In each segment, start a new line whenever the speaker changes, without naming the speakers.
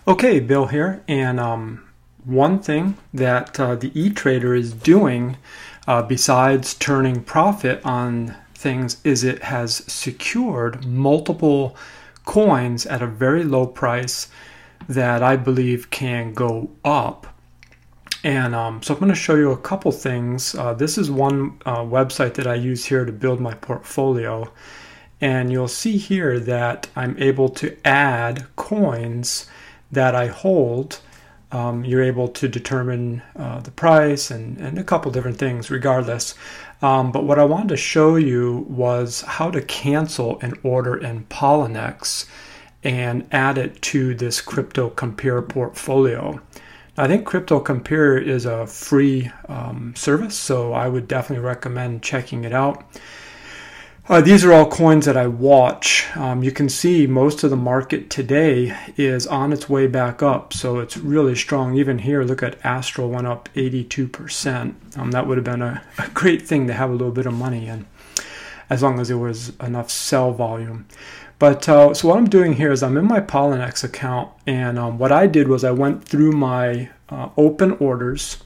Okay, Bill here, and one thing that the e-trader is doing besides turning profit on things is it has secured multiple coins at a very low price that I believe can go up. And so I'm going to show you a couple things. This is one website that I use here to build my portfolio. And you'll see here that I'm able to add coins that I hold. You're able to determine the price and a couple different things regardless. But what I wanted to show you was how to cancel an order in Poloniex and add it to this Crypto Compare portfolio. I think Crypto Compare is a free service, so I would definitely recommend checking it out. These are all coins that I watch. You can see most of the market today is on its way back up, so it's really strong. Even here, look at Astral went up 82%. That would have been a great thing to have a little bit of money in, as long as there was enough sell volume. But so what I'm doing here is I'm in my Poloniex account, and what I did was I went through my open orders.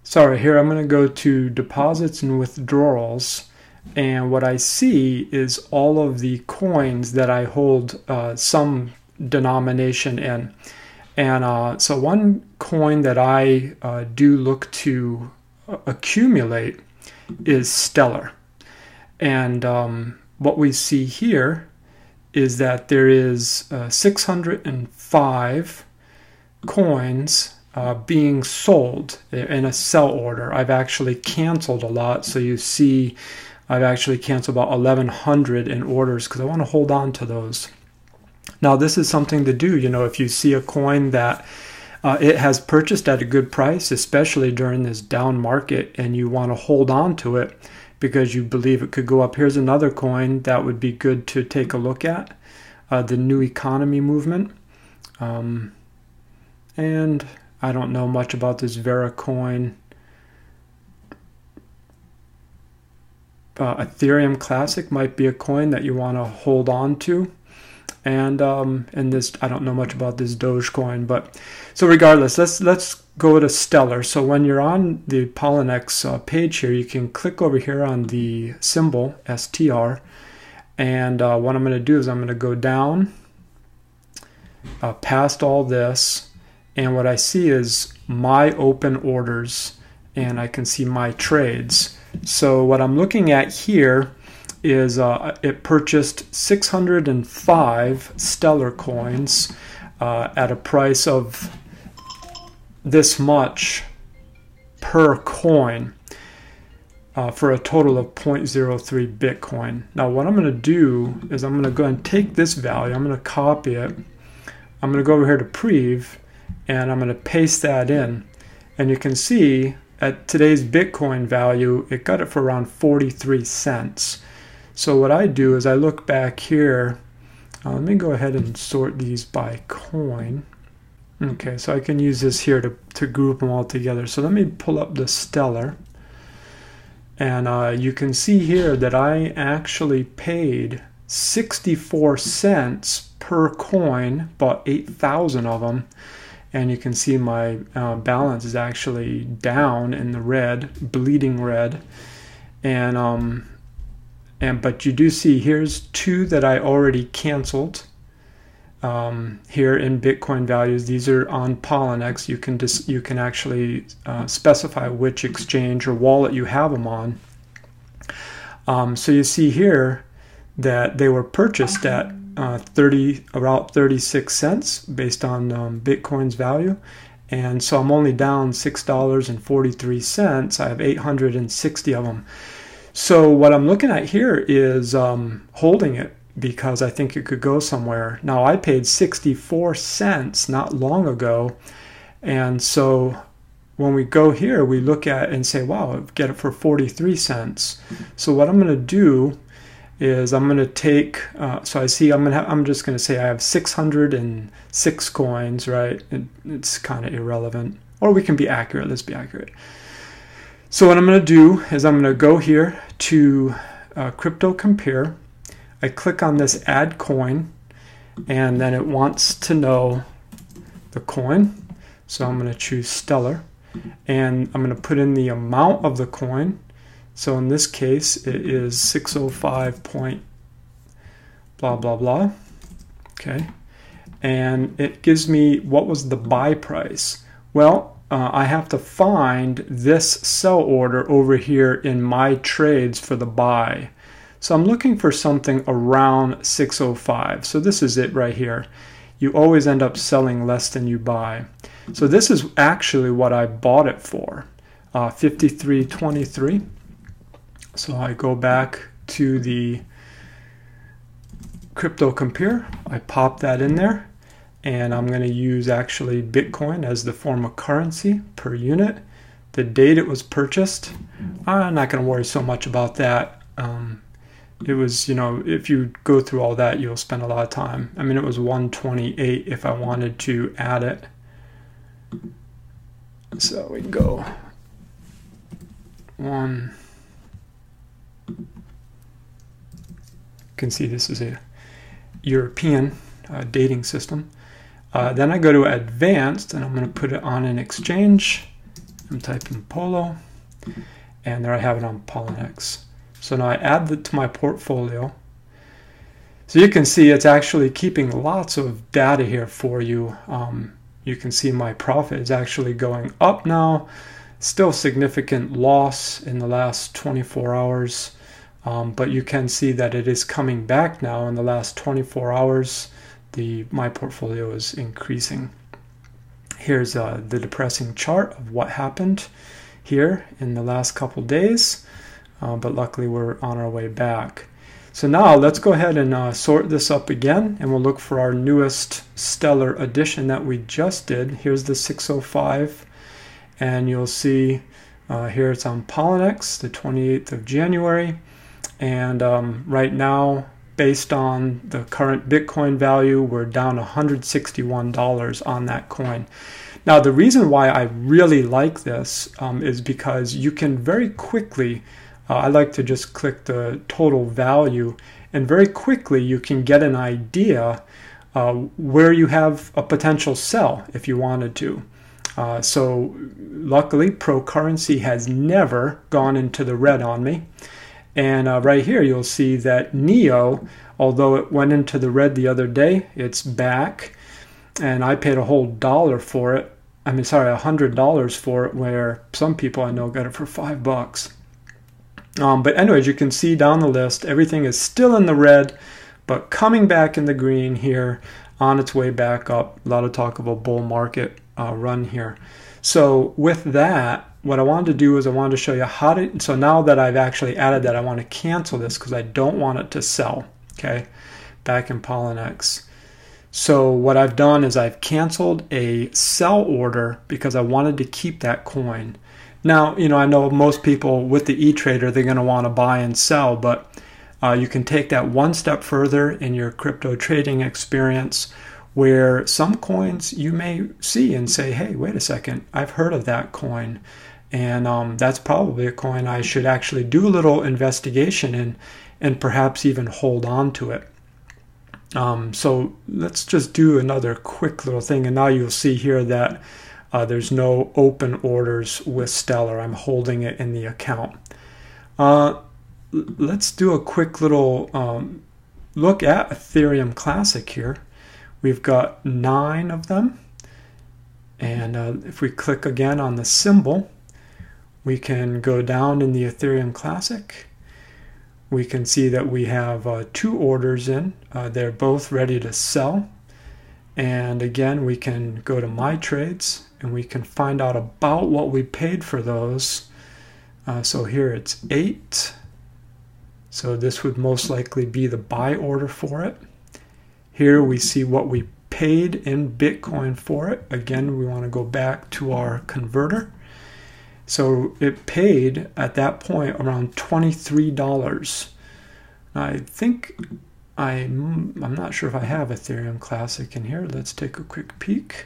Sorry, here I'm going to go to deposits and withdrawals. And what I see is all of the coins that I hold some denomination in. And so one coin that I do look to accumulate is Stellar. And what we see here is that there is 605 coins being sold in a sell order. I've actually canceled a lot, so you see I've actually canceled about 1,100 in orders because I want to hold on to those. Now this is something to do, if you see a coin that it has purchased at a good price, especially during this down market, and you want to hold on to it because you believe it could go up. Here's another coin that would be good to take a look at, the New Economy movement. And I don't know much about this Vera coin. Ethereum Classic might be a coin that you want to hold on to, and this, I don't know much about this Dogecoin, but so regardless, let's go to Stellar. So when you're on the Poloniex page here, you can click over here on the symbol STR, and what I'm going to do is I'm going to go down past all this, and what I see is my open orders, and I can see my trades. So what I'm looking at here is it purchased 605 Stellar coins at a price of this much per coin for a total of 0.03 Bitcoin. Now what I'm going to do is I'm going to go and take this value, I'm going to copy it, I'm going to go over here to Prev, and I'm going to paste that in. And you can see at today's Bitcoin value, it got it for around 43 cents. So what I do is I look back here. Let me go ahead and sort these by coin. Okay, so I can use this here to group them all together. So let me pull up the Stellar. And you can see here that I actually paid 64 cents per coin, bought 8,000 of them. And you can see my balance is actually down in the red, bleeding red. But you do see here's two that I already canceled here in Bitcoin values. These are on Poloniex. You can actually specify which exchange or wallet you have them on. So you see here that they were purchased at around 36 cents based on Bitcoin's value, and so I'm only down $6.43. I have 860 of them. So what I'm looking at here is holding it because I think it could go somewhere. Now I paid 64 cents not long ago, and so when we go here we look at and say, wow, get it for 43 cents. So what I'm going to do is I'm going to take, so I see I'm just going to say I have 606 coins, right? It's kind of irrelevant, or we can be accurate. Let's be accurate. So what I'm going to do is I'm going to go here to Crypto Compare. I click on this Add Coin, and then it wants to know the coin. So I'm going to choose Stellar, and I'm going to put in the amount of the coin. So in this case, it is 605 point blah, blah, blah. Okay. And it gives me what was the buy price. Well, I have to find this sell order over here in my trades for the buy. So I'm looking for something around 605. So this is it right here. You always end up selling less than you buy. So this is actually what I bought it for, 53.23. So I go back to the crypto compare, I pop that in there, and I'm going to use actually Bitcoin as the form of currency per unit. The date it was purchased, I'm not going to worry so much about that. It was, you know, if you go through all that, you'll spend a lot of time. I mean, it was 128 if I wanted to add it. So we go one. You can see this is a European dating system. Then I go to advanced, and I'm going to put it on an exchange. I'm typing Polo, and there I have it on Poloniex. So now I add that to my portfolio. So you can see it's actually keeping lots of data here for you. You can see my profit is actually going up now. Still significant loss in the last 24 hours. But you can see that it is coming back now in the last 24 hours. My portfolio is increasing. Here's the depressing chart of what happened here in the last couple days. But luckily we're on our way back. So now let's go ahead and sort this up again, and we'll look for our newest Stellar edition that we just did. Here's the 605, and you'll see here it's on Poloniex, the 28th of January. And right now, based on the current Bitcoin value, we're down $161 on that coin. Now, the reason why I really like this is because you can very quickly, I like to just click the total value, and very quickly you can get an idea where you have a potential sell if you wanted to. So luckily, Pro Currency has never gone into the red on me. And right here, you'll see that NEO, although it went into the red the other day, it's back. And I paid a whole $1 for it. I mean, sorry, $100 for it, where some people I know got it for $5. But anyways, you can see down the list, everything is still in the red, but coming back in the green here, on its way back up. A lot of talk of a bull market run here. So with that, what I wanted to do is I wanted to show you how to, so now that I've actually added that, I want to cancel this because I don't want it to sell, okay, back in Poloniex. So what I've done is I've canceled a sell order because I wanted to keep that coin. Now, you know, I know most people with the e-trader, they're going to want to buy and sell, but you can take that one step further in your crypto trading experience, where some coins you may see and say, hey, wait a second, I've heard of that coin. And that's probably a coin I should actually do a little investigation in and perhaps even hold on to it. So let's just do another quick little thing. And now you'll see here that there's no open orders with Stellar. I'm holding it in the account. Let's do a quick little look at Ethereum Classic here. We've got 9 of them. And if we click again on the symbol, we can go down in the Ethereum Classic. We can see that we have 2 orders in. They're both ready to sell. And again, we can go to My Trades and we can find out about what we paid for those. So here it's 8. So this would most likely be the buy order for it. Here we see what we paid in Bitcoin for it. Again, we want to go back to our converter. So it paid at that point around $23. I think I'm not sure if I have Ethereum Classic in here. Let's take a quick peek.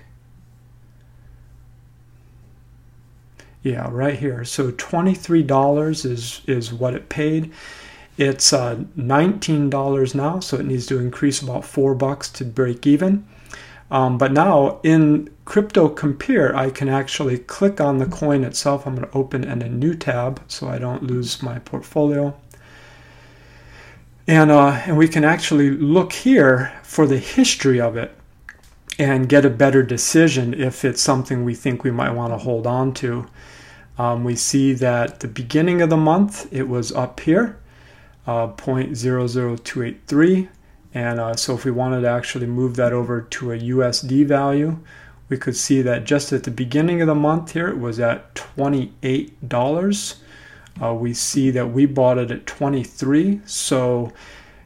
Yeah, right here. So $23 is what it paid. It's $19 now, so it needs to increase about $4 to break even. But now in Crypto Compare, I can actually click on the coin itself. I'm going to open in a new tab so I don't lose my portfolio. And we can actually look here for the history of it and get a better decision if it's something we think we might want to hold on to. We see that the beginning of the month, it was up here, 0.00283. And so if we wanted to actually move that over to a USD value, we could see that just at the beginning of the month here, it was at $28. We see that we bought it at 23. So,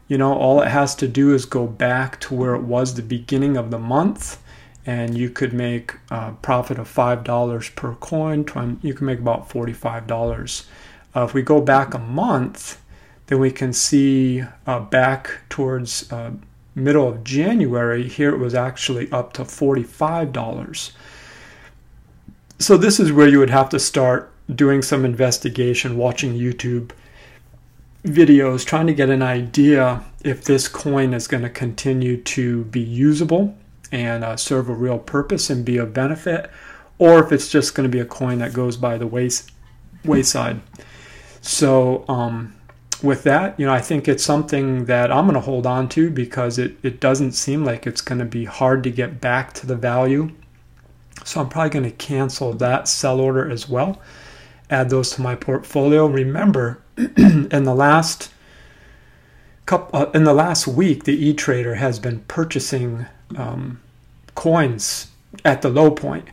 you know, all it has to do is go back to where it was the beginning of the month, and you could make a profit of $5 per coin. You can make about $45. If we go back a month, then we can see back towards middle of January, here it was actually up to $45. So this is where you would have to start doing some investigation, watching YouTube videos, trying to get an idea if this coin is going to continue to be usable and serve a real purpose and be of benefit, or if it's just going to be a coin that goes by the wayside. So with that, you know, I think it's something that I'm going to hold on to because it doesn't seem like it's going to be hard to get back to the value. So I'm probably going to cancel that sell order as well. Add those to my portfolio. Remember, in the last week, the e-trader has been purchasing coins at the low point,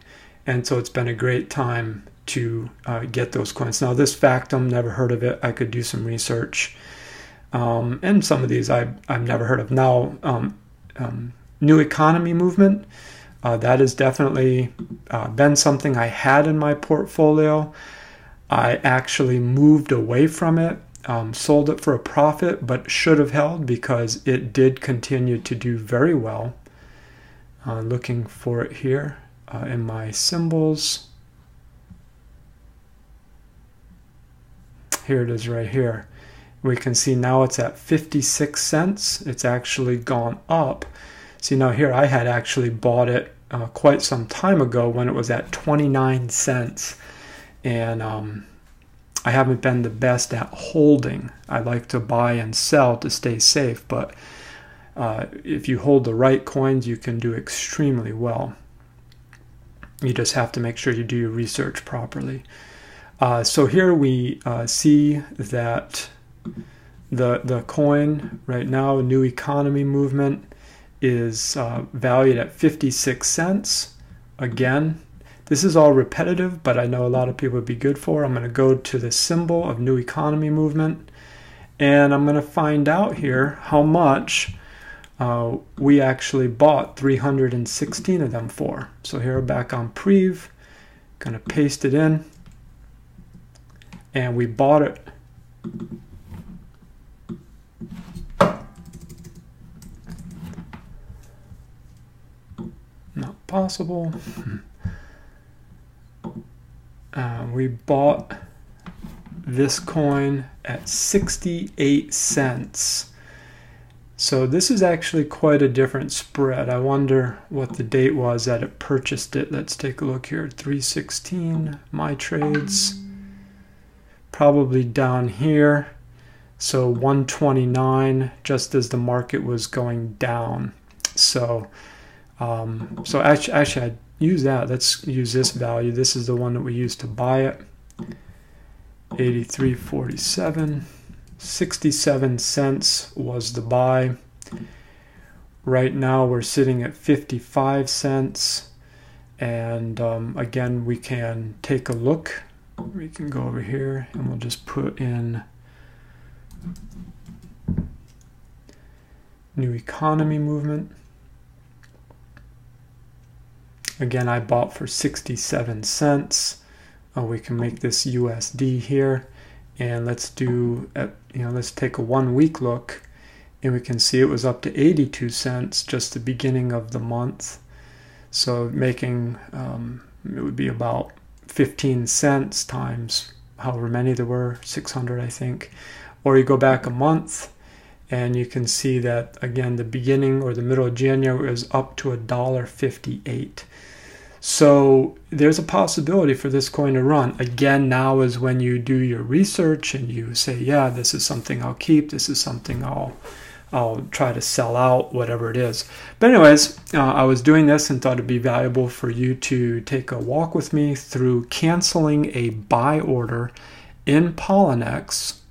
and so it's been a great time to get those coins. Now, this Factum, never heard of it. I could do some research, and some of these I've never heard of. Now, New Economy Movement, that has definitely been something I had in my portfolio. I actually moved away from it, sold it for a profit, but should have held because it did continue to do very well. Looking for it here in my symbols. Here it is right here. We can see now it's at 56 cents. It's actually gone up. See, now here I had actually bought it quite some time ago when it was at 29 cents. And I haven't been the best at holding. I like to buy and sell to stay safe, but if you hold the right coins, you can do extremely well. You just have to make sure you do your research properly. So here we see that the coin right now, New Economy Movement, is valued at 56 cents. Again, this is all repetitive, but I know a lot of people would be good for. I'm going to go to the symbol of New Economy Movement, and I'm going to find out here how much we actually bought 316 of them for. So here back on Prev, going to paste it in, and we bought it. Not possible. We bought this coin at 68 cents. So this is actually quite a different spread. I wonder what the date was that it purchased it. Let's take a look here. 316, my trades. Probably down here. So 129, just as the market was going down. So actually I'd use that. Let's use this value. This is the one that we used to buy it. 83.47. 67 cents was the buy. Right now we're sitting at 55 cents. And again, we can take a look. We can go over here and we'll just put in New Economy Movement. Again, I bought for 67 cents. We can make this USD here, and let's do, let's take a 1 week look, and we can see it was up to 82 cents just the beginning of the month. So making, it would be about 15 cents times however many there were, 600 I think. Or you go back a month, And you can see that, again, the beginning or the middle of January was up to $1.58. So there's a possibility for this coin to run. Again, now is when you do your research and you say, yeah, this is something I'll keep. This is something I'll try to sell out, whatever it is. But anyways, I was doing this and thought it'd be valuable for you to take a walk with me through canceling a buy order in Poloniex.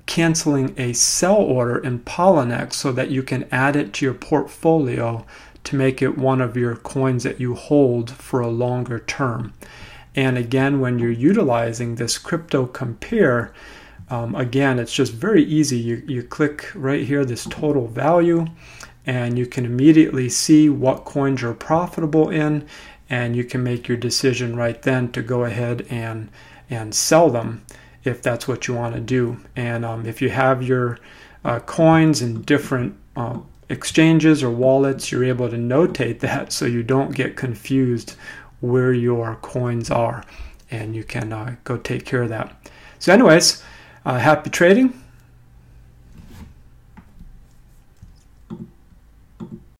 Canceling a sell order in Poloniex so that you can add it to your portfolio to make it one of your coins that you hold for a longer term. And again, when you're utilizing this crypto compare, again, it's just very easy. You click right here, this total value, and you can immediately see what coins you're profitable in, and you can make your decision right then to go ahead and sell them if that's what you want to do. And if you have your coins in different exchanges or wallets, you're able to notate that so you don't get confused where your coins are, and you can go take care of that. So anyways, happy trading.